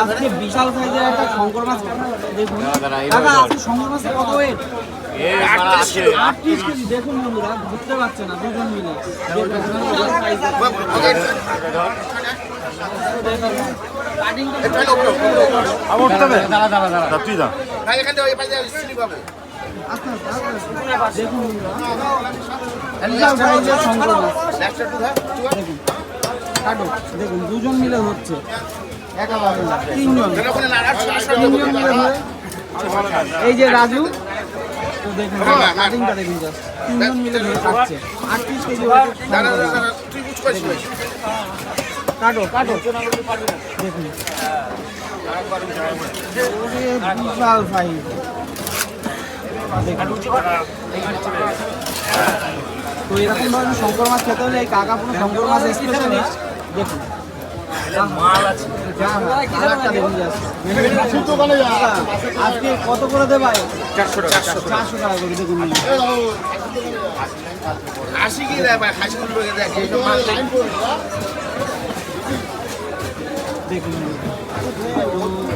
আজকে বিশাল সাইজের একটা শঙ্কর মাছ দেখুন কাকা, আজকে শঙ্কর মাছের কত ওয়েট? 38 কেজি। দেখুন বন্ধুরা, বুঝতে পারছে না দুজন মিলে দেখুন দুজন মিলে হচ্ছে, তিনজন মিলে ধরে। এই যে রাজু, তো দেখুন কাটিংটা দেখুন, জাস্ট তিনজন মিলে ধরে কাটছে। 38 কেজি। কাটো কাটো দেখুন, বিশাল সাইজ। তো এরকম ধরনের শঙ্কর মাছ খেতে হলে এই কাকাপুর শঙ্কর মাছ স্পেশালিস্ট দেখুন। আজকে কত করে দেবে? 400 টাকা করে। দেখুন দেখুন,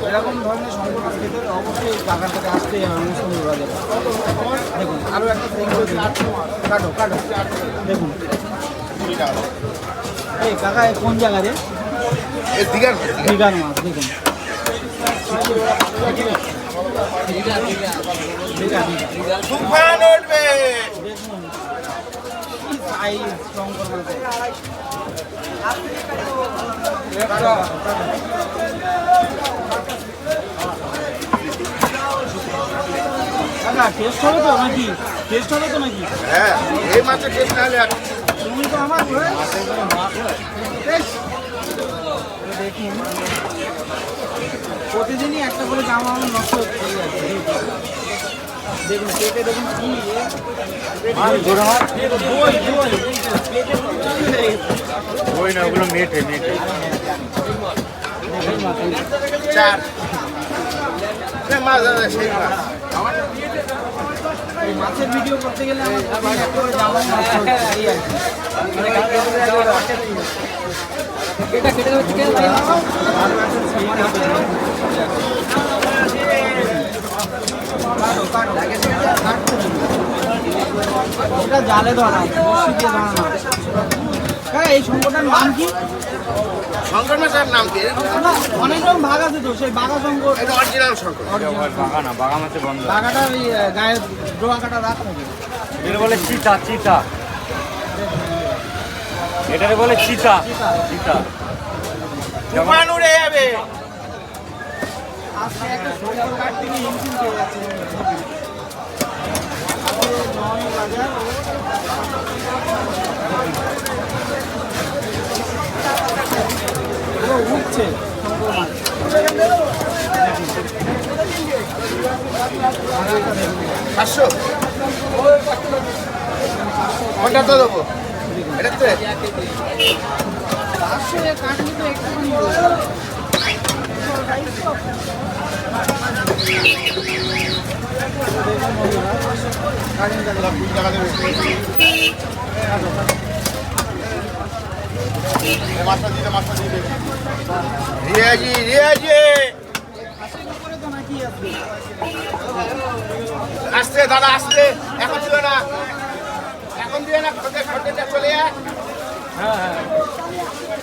এরকম ধরনের শঙ্কর মাছ খেতে হলে অবশ্যই কাকার কাছে আসতেই হবে। সুন্দর বাজার দেখুন, আরও একটা কাটো কাটো দেখুন। এই কাকা কোন জায়গা রে? দীঘার মাছ দেখুন, টেস্ট হবে তো নাকি? টেস্ট হবে তো নাকি? হ্যাঁ, এই মাছের টেস্ট না হলে তুমি তো আমার দেখুন, প্রতিদিনই একটা করে জামা আমার নষ্ট হচ্ছে। দেখুন পেটে দেখুন কি ওই না, ওগুলো মেটে মেটে মাছের ভিডিও করতে গেলে আমার একটা করে জামা নষ্ট হচ্ছে, এই আর কি। এটা কেটে দেবে চিকেন এটা জালে ধরা, বসি দিয়ে ধরা না। হ্যাঁ, এই শঙ্করটার নাম কি? শঙ্কর মাছের নাম কি? অনেক রকম ভাগ আছে তো, সেই বাঘা শঙ্কর। এটা অরিজিনাল শঙ্কর। বাঘা না, বাঘা মাছের বন্ধ। বাঘাটার ওই গায়ে ডোয়া কাটা রাখ নাকি? এটা বলে চিতা, চিতা। এটারে বলে চিতা, চিতা। তুফান উড়ে যাবে। আজকে একটা শঙ্কর কাঠ থেকে ইঞ্জিন পেয়ে যাচ্ছে। উঠছে শঙ্কর মাছ। পাঁচশো কোনটা তো দেবো? এটা তো 500 কাটলে তো একটুখানি রিয়াজি রিয়াজি আসতে দাদা আসতে, এখন ছিল না, এখন দিয়ে না, খোঁজে খোঁজে চলে যায়।